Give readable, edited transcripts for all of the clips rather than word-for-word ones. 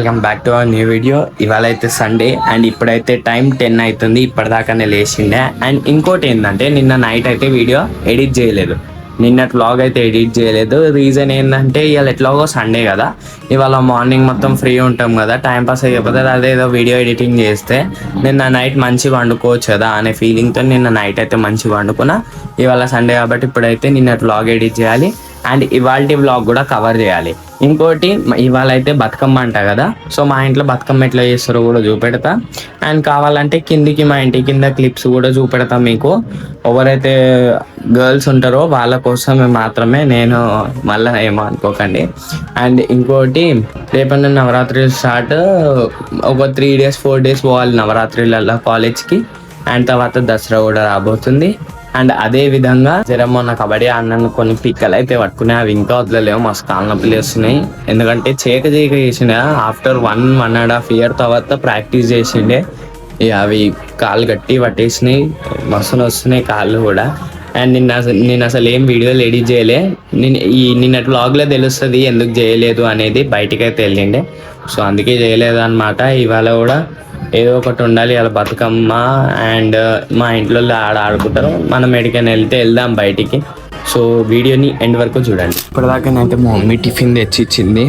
Welcome back to our new video. ఇవాళ అయితే Sunday and ఇప్పుడైతే టైం 10 అవుతుంది. ఇప్పటిదాకానే లేచిండే. అండ్ ఇంకోటి ఏంటంటే నిన్న నైట్ అయితే వీడియో ఎడిట్ చేయలేదు. నిన్నటి వ్లాగ్ అయితే ఎడిట్ చేయలేదు. రీజన్ ఏంటంటే ఇవాళ ఎట్లాగో సండే కదా, ఇవాళ మార్నింగ్ మొత్తం ఫ్రీ ఉంటాం కదా, టైంపాస్ అయిపోతే అదేదో వీడియో ఎడిటింగ్ చేస్తే నిన్న నైట్ మంచిగా వండుకోవచ్చు కదా అనే ఫీలింగ్తో నిన్న నైట్ అయితే మంచిగా వండుకున్నా. ఇవాళ సండే కాబట్టి ఇప్పుడైతే నిన్నటి వ్లాగ్ ఎడిట్ చేయాలి అండ్ ఇవాల్టి వ్లాగ్ కూడా కవర్ చేయాలి. ఇంకోటి ఇవాళ అయితే బతుకమ్మ అంట కదా, సో మా ఇంట్లో బతుకమ్మ ఎట్లా చేస్తారో కూడా చూపెడతా. అండ్ కావాలంటే కిందికి మా ఇంటి కింద క్లిప్స్ కూడా చూపెడతా మీకు. ఎవరైతే గర్ల్స్ ఉంటారో వాళ్ళ కోసమే మాత్రమే, నేను మళ్ళీ ఏమో అనుకోకండి. అండ్ ఇంకోటి రేపటి నుండి నవరాత్రి స్టార్ట్. ఒక 3 days 4 days పోవాలి నవరాత్రిలలో కాలేజ్కి. అండ్ తర్వాత దసరా కూడా రాబోతుంది. అండ్ అదే విధంగా మొన్న కబడ్డీ ఆడినాను, కొన్ని పిక్కలు అయితే పట్టుకున్నాయి, అవి ఇంకా వదలలేవు, మస్తు కాళ్ళ నొప్పులు వేస్తున్నాయి. ఎందుకంటే చేయక చేసిన ఆఫ్టర్ 1.5 year తర్వాత ప్రాక్టీస్ చేసిండే, అవి కాళ్ళు గట్టి పట్టేసినాయి, మస్తు వస్తున్నాయి కాళ్ళు కూడా. అండ్ నేను అసలు ఏం వీడియోలు ఎడిట్ చేయలే. నిన్నటి వ్లాగ్లో తెలుస్తుంది ఎందుకు చేయలేదు అనేది, బయటికైతే వెళ్ళిండే, సో అందుకే చేయలేదు అనమాట. ఇవాళ కూడా ఏదో ఒకటి ఉండాలి, అలా బతుకమ్మ అండ్ మా ఇంట్లో ఆడుకుంటారు, మనం ఎక్కడికైనా వెళ్దాం బయటికి. సో వీడియోని ఎండ్ వరకు చూడండి. ఇప్పటిదాకానైతే మా మమ్మీ టిఫిన్ తెచ్చి ఇచ్చింది,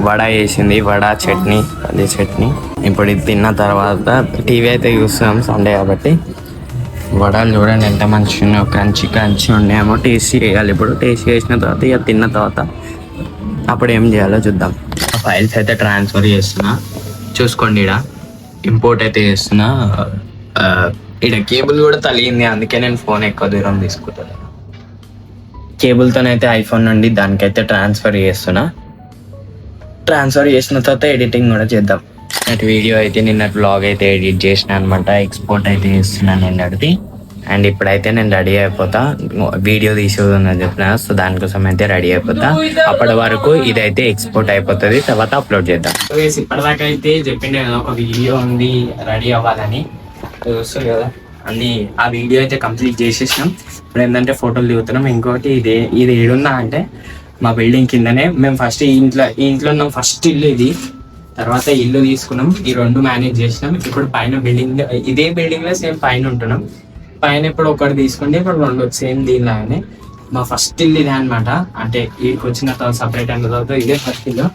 వడ వేసింది, వడ చట్నీ, అదే చట్నీ. ఇప్పుడు ఇది తిన్న తర్వాత టీవీ అయితే చూస్తున్నాం సండే కాబట్టి. వడలు చూడండి ఎంత మంచిగా ఉన్నాయో, క్రంచి ఉన్నాయేమో. టేస్ట్ చేయాలి ఇప్పుడు. టేస్ట్ చేసిన తర్వాత ఇక తిన్న తర్వాత అప్పుడు ఏం చేయాలో చూద్దాం. ఫైల్స్ అయితే ట్రాన్స్ఫర్ చేస్తున్నా, చూసుకోండి. ఇక్కడ ఇంపోర్ట్ అయితే చేస్తున్నా. ఇక్కడ కేబుల్ కూడా తలిగింది, అందుకే నేను ఫోన్ ఎక్కువ దూరం తీసుకుంటాను. కేబుల్తోనైతే ఐఫోన్ నుండి దానికైతే ట్రాన్స్ఫర్ చేస్తున్నా. ట్రాన్స్ఫర్ చేసిన తర్వాత ఎడిటింగ్ కూడా చేద్దాం. అటు వీడియో అయితే నిన్నటి వ్లాగ్ అయితే ఎడిట్ చేసిన అనమాట, ఎక్స్పోర్ట్ అయితే చేస్తున్నాను నిన్నటిది. అండ్ ఇప్పుడైతే నేను రెడీ అయిపోతా, వీడియో తీసేదని చెప్పిన, సో దానికోసం అయితే రెడీ అయిపోతా. అప్పటి వరకు ఇదైతే ఎక్స్పోర్ట్ అయిపోతుంది, తర్వాత అప్లోడ్ చేద్దాం. ఇప్పటిదాకా అయితే చెప్పిండే కదా ఒక వీడియో ఉంది రెడీ అవ్వాలని, చూస్తుంది కదా అన్ని. ఆ వీడియో అయితే కంప్లీట్ చేసేసినాం. ఇప్పుడు ఏంటంటే ఫోటోలు దిగుతున్నాం. ఇంకోటి ఇది ఏడుందా అంటే మా బిల్డింగ్ కిందనే. మేము ఫస్ట్ ఈ ఇంట్లో ఉన్నాం, ఫస్ట్ ఇల్లు ఇది, తర్వాత ఇల్లు తీసుకున్నాం. ఈ 2 మేనేజ్ చేసినాం. ఇప్పుడు పైన బిల్డింగ్, ఇదే బిల్డింగ్ లో సేమ్ పైన ఉంటున్నాం. పైన ఇప్పుడు ఒకటి తీసుకుంటే ఇప్పుడు 2 సేమ్ దీనిలాగానే. మా ఫస్ట్ ఇల్లు ఇదే అనమాట. అంటే వీడికి వచ్చిన తర్వాత సపరేట్ అయిన తర్వాత ఇదే ఫస్ట్ ఇల్లు.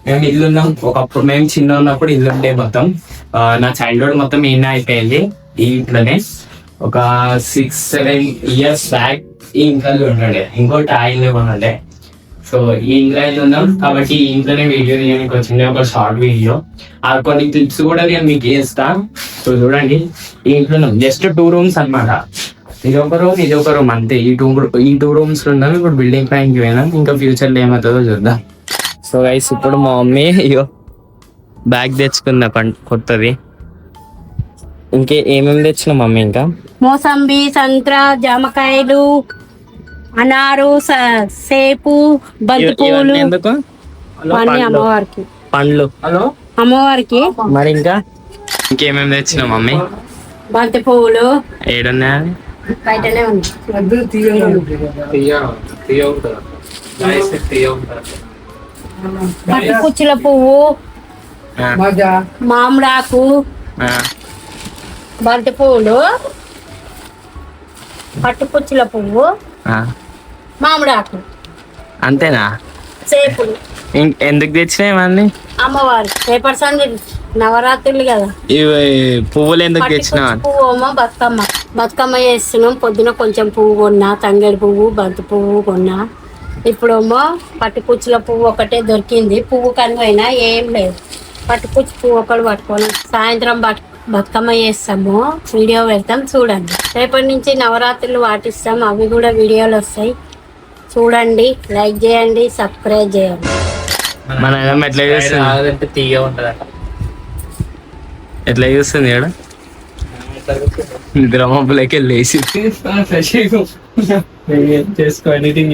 మేము ఇల్లు ఉన్నాం ఒకప్పుడు, మేము చిన్న ఉన్నప్పుడు ఇల్లు ఉండే మొత్తం. నా చైల్డ్హుడ్ మొత్తం ఈయన అయిపోయింది ఈ ఇంట్లోనే. ఒక 6-7 years బ్యాక్ ఈ ఇంట్లో ఉండే, ఇంకోటి ఆ ఇల్లు ఉండే. సో ఈ ఇంట్లో ఉన్నాం కాబట్టి ఈ ఇంట్లోనే వీడియో తీయడానికి వచ్చింది, ఒక షార్ట్ వీడియో. ఆ కొన్ని క్లిప్స్ కూడా నేను మీకు వేస్తా. సో చూడండి, ఈ ఇంట్లో ఉన్నాం. జస్ట్ 2 rooms అనమాట. ఇది ఒక రూమ్ అంతే. ఈ 2 rooms ఉన్నాం. ఇప్పుడు బిల్డింగ్ పైకి పోయినాం, ఇంకా ఫ్యూచర్ లో ఏమవుతుందో చూద్దాం. సో గైస్ ఇప్పుడు మా మమ్మీ బ్యాగ్ తెచ్చుకుందా కొత్తది. ఇంకే ఏమేమి తెచ్చిన మమ్మీ? ఇంకా మోసంబి, సంత్ర, జామకాయలు, అనారు, సేపు, బంతి పువ్వులు, ఎందుకు అమ్మవారికి పండ్లు అమ్మవారికి. మరి ఇంకా ఇంకేమేమి తెచ్చిన మమ్మీ? బంతి పువ్వులు ఏడున్నాయా? బయటనే ఉంది. పట్టు కుచ్చుల పువ్వు, మామిడాకు, బంతి పువ్వులు, పట్టుపుచ్చుల పువ్వు, మామిడాకు, అంతేనా? సేపులు. ఎందుకు తెచ్చినాయి అమ్మవారి పేపర్స్ అండి, నవరాత్రులు కదా. ఇవి పువ్వులు ఎందుకు తెచ్చినా? పువ్వు ఏమో బతుకమ్మ చేస్తున్నాం. పొద్దున కొంచెం పువ్వు కొన్నా, తంగేడు పువ్వు, బంతి పువ్వు కొన్నా. ఇప్పుడేమో పట్టుకుచ్చుల పువ్వు ఒకటే దొరికింది. పువ్వు కనువైనా ఏం లేదు, పట్టుకుచ్చు పువ్వు ఒకటి పట్టుకొని సాయంత్రం బతుకమ్మ చేస్తాము, వీడియో పెడతాం చూడండి. రేపటి నుంచి నవరాత్రులు పాటిస్తాం, అవి కూడా వీడియోలు వస్తాయి చూడండి. లైక్ చేయండి, సబ్స్క్రైబ్ చేయండి. ఎట్లా చూస్తుంది ఇక్కడ నిద్ర మబ్బులకి వెళ్ళేసి చేసుకో, ఎడిటింగ్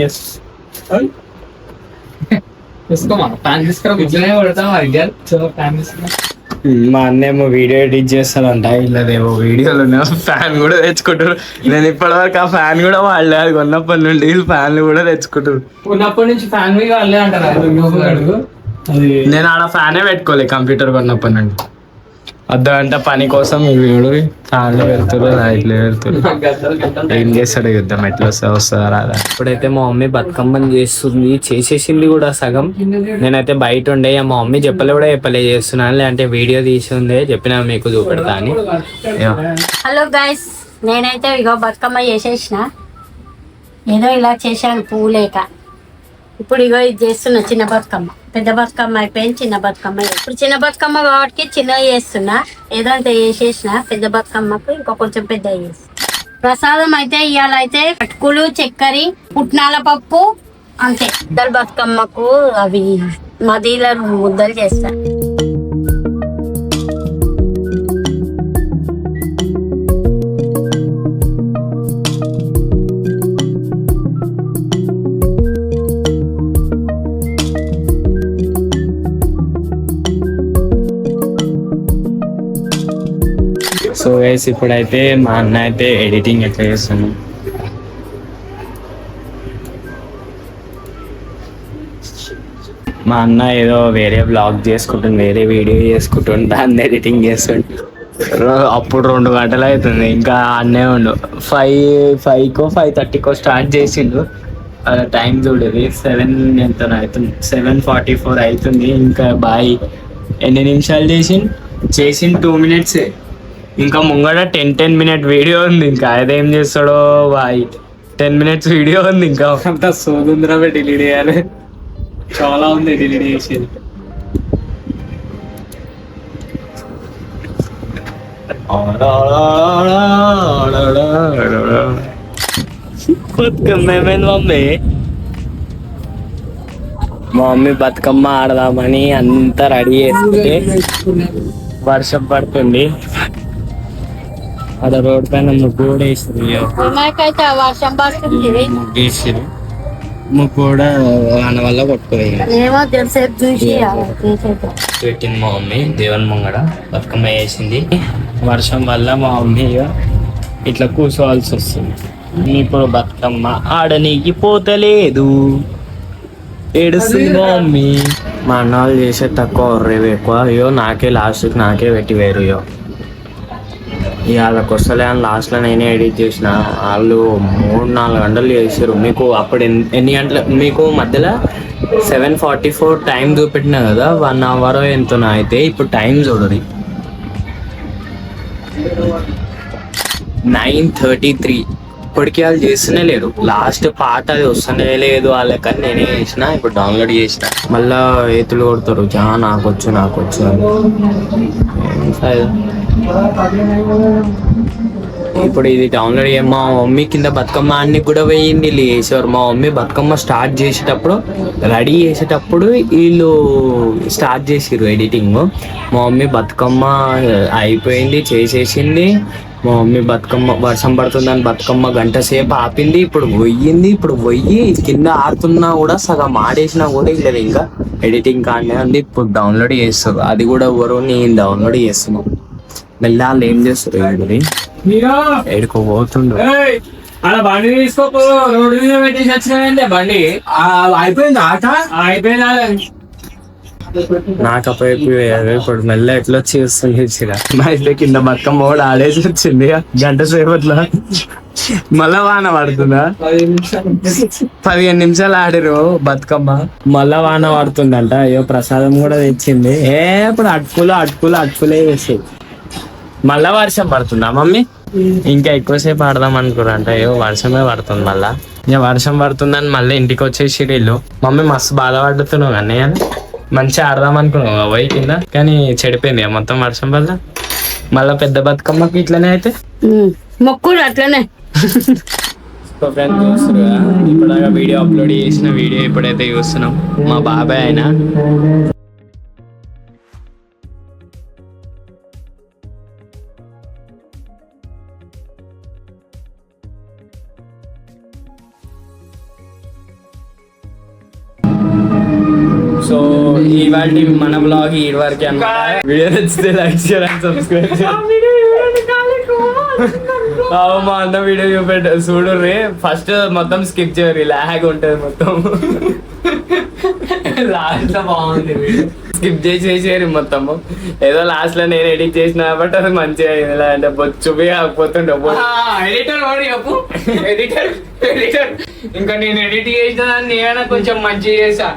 చేసుకోమా. ప్యాన్ తీసుకురా, ప్యాన్ తీసుకురా. మా అన్నేమో వీడియో ఎడిట్ చేస్తానంట, ఇలాదేమో వీడియోలు ఫ్యాన్ కూడా తెచ్చుకుంటారు. నేను ఇప్పటివరకు ఆ ఫ్యాన్ కూడా వాళ్ళే, అది కొన్నప్పటి నుండి ఫ్యాన్లు కూడా తెచ్చుకుంటారు. ఉన్నప్పటి నుంచి ఫ్యామిలీ వాళ్ళే అంటారు అది. నేను ఆడ ఫ్యానే పెట్టుకోలే కంప్యూటర్ కొన్నప్పటి నుండి. అర్ధగంట పని కోసం వీడు ఫ్యాన్లు పెడుతురు, లైట్లు పెడుతురు. ఏం చేస్తాడు యుద్ధం, ఎట్లా వస్తుందా రాదా. ఇప్పుడైతే మా మమ్మీ బతుకమ్మని చేస్తుంది, చేసేసింది కూడా సగం. నేనైతే బయట ఉండే, మా మమ్మీ చెప్పలే చేస్తున్నాను, లేదంటే వీడియో తీసి ఉండే చెప్పినా మీకు చూపెడతా అని. హలో గైస్, నేనైతే ఇగో బతుకమ్మ చేసేసిన. ఏదో ఇలా చేశాను పువ్వు లేక. ఇప్పుడు ఇగో ఇది చేస్తున్నా చిన్న బతుకమ్మ. పెద్ద బతుకమ్మ అయిపోయింది, చిన్న బతుకమ్మ. ఇప్పుడు చిన్న బతుకమ్మ కాబట్టి చిన్నగా చేస్తున్నా. ఏదో అంత చేసేసిన. పెద్ద బతుకమ్మకు ఇంకా కొంచెం పెద్ద చేసి ప్రసాదం అయితే ఇవాళ అయితే అటుకులు, చక్కెర, పుట్నాల పప్పు అంతే. ఇద్దరు బతుకమ్మకు అవి మదీల ముద్దలు చేస్తా. సో గైస్ ఇప్పుడైతే మా అన్న అయితే ఎడిటింగ్ ఎట్లా చేస్తున్నాం. మా అన్న ఏదో వేరే బ్లాగ్ చేసుకుంటుంది, వేరే వీడియో చేసుకుంటుంది, దాన్ని ఎడిటింగ్ చేస్తుంటే అప్పుడు 2 గంటలు అవుతుంది. ఇంకా అన్నే ఉండు 5:30కో స్టార్ట్ చేసిండు. టైం చూడేది 7 ఎంత అవుతుంది, 7:44 అవుతుంది. ఇంకా బాయ్ ఎన్ని నిమిషాలు చేసిన 2 minutes. ఇంకా ముంగడ 10 minute వీడియో ఉంది. ఇంకా అదేం చేస్తాడో బాయ్, 10 minutes వీడియో ఉంది. ఇంకా అంత సోదుందరమే డిలీట్ చేయాలి, చాలా ఉంది డిలీట్ చేసేది. మా మమ్మీ బతుకమ్మ ఆడదామని అంతా రెడీ చేసుకుంటే వర్షం పడుతుంది. అక్కడ రోడ్ పైన ముగ్గు కూడా వినాయకైతే వర్షం పడుతుంది. వేసిరు, ముగ్గు కూడా వాన వల్ల కొట్టుకోవాలి. ఏమో సేపు చూసి పెట్టింది మా మమ్మీ దేవుని ముంగడ బతుకమ్మ వేసింది. వర్షం వల్ల మా మమ్మీ ఇట్లా కూర్చోవాల్సి వస్తుంది. ఇప్పుడు బతుకమ్మ ఆడనీకి పోతలేదు, ఏడుస్తుంది మా మమ్మీ. మా అన్న వాళ్ళు చేసే తక్కువ రేవు ఎక్కువ. అయ్యో నాకే లాస్ట్కి నాకే పెట్టి వేరు. వాళ్ళకి వస్తలే అని లాస్ట్లో నేనే ఎడిట్ చేసిన. వాళ్ళు 3-4 గంటలు చేసారు. మీకు అప్పుడు ఎన్ని గంటలు, మీకు మధ్యలో 7:44 టైం చూపెట్టినా కదా, 1 hour ఎంతనో. అయితే ఇప్పుడు టైం చూడరు, 9:33. ఇప్పటికీ వాళ్ళు చేస్తూనే లేరు. లాస్ట్ పాట అది వస్తూనే లేదు వాళ్ళకని నేనే చేసిన. ఇప్పుడు డౌన్లోడ్ చేసిన. మళ్ళా ఏతులు కొడతారు, నాకొచ్చు అని. ఇప్పుడు ఇది డౌన్లోడ్ మా మమ్మీ కింద బతుకమ్మ అన్ని కూడా పోయింది. వీళ్ళు చేసేవారు. మా మమ్మీ బతుకమ్మ స్టార్ట్ చేసేటప్పుడు, రెడీ చేసేటప్పుడు వీళ్ళు స్టార్ట్ చేసిర్రు ఎడిటింగ్. మా మమ్మీ బతుకమ్మ అయిపోయింది, చేసేసింది. మా మమ్మీ బతుకమ్మ వర్షం పడుతుందని బతుకమ్మ గంట సేపు ఆపింది. ఇప్పుడు పోయి కింద ఆడుతున్నా కూడా సగం ఆడేసినా కూడా లేదు. ఇంకా ఎడిటింగ్ కానీ అంది. ఇప్పుడు డౌన్లోడ్ చేస్తారు. అది కూడా ఎవరు, నేను డౌన్లోడ్ చేస్తున్నాను. మళ్ళీ వాళ్ళు ఏం చేస్తారు, ఎడుకోబోతుండ్రు. అలా బండి తీసుకోపో, రోడ్డు మీద పెట్టేసి వచ్చినాయండి బండి. అయిపోయింది ఆట, అయిపోయింది. నాకు అప్పుడు ఇప్పుడు మెల్ల ఎట్లా వచ్చి వస్తుంది. మా ఇల్లు కింద బతుకమ్మ కూడా ఆడేసి వచ్చింది గంట సేపట్లో. మళ్ళా వాన పడుతుందా? 15 నిమిషాలు ఆడిరు బతుకమ్మ, మళ్ళా వాన పడుతుందంట. అయ్యో ప్రసాదం కూడా తెచ్చింది. ఇప్పుడు అటుకులే వేసేది. మళ్ళా వర్షం పడుతుందా మమ్మీ? ఇంకా ఎక్కువసేపు ఆడదాం అనుకున్నారంట. అయ్యో వర్షమే పడుతుంది. మళ్ళా ఇక వర్షం పడుతుందని మళ్ళీ ఇంటికి వచ్చేసి వీళ్ళు. మమ్మీ మస్తు బాధపడుతున్నావు కానీ మంచిగా ఆడదాం అనుకున్నావు పోయి కింద, కానీ చెడిపోయింది మొత్తం వర్షం వల్ల. మళ్ళా పెద్ద బతుకమ్మకి ఇట్లనే అయితే మొక్కులు అట్లనే. ఫ్రెండ్స్ చూస్తారు కదా, ఇప్పుడాక వీడియో అప్లోడ్ చేసిన వీడియో ఇప్పుడైతే చూస్తున్నాం. మా బాబాయ్ అయినా సో ఇవాళ మన బ్లాగ్ ఈ వరకు అన్నమాట. వీడియో నచ్చితే లైక్ షేర్ అండ్ సబ్స్క్రైబ్ మా అన్న వీడియో చూడు ఫస్ట్ మొత్తం స్కిప్ చేయరు లాగ్ ఉంటది మొత్తం లాస్ట్ లో బాగుంది స్కిప్ చేసేసారు మొత్తము ఏదో లాస్ట్ లో నేను ఎడిట్ చేసిన కాబట్టి అది మంచిగా అయింది అంటే బొచ్చుపి కాకపోతుండే ఎడిటర్ వాడు చెప్పు ఎడిటర్ ఇంకా నేను ఎడిట్ చేసిన దాన్ని ఏమైనా కొంచెం మంచిగా చేసా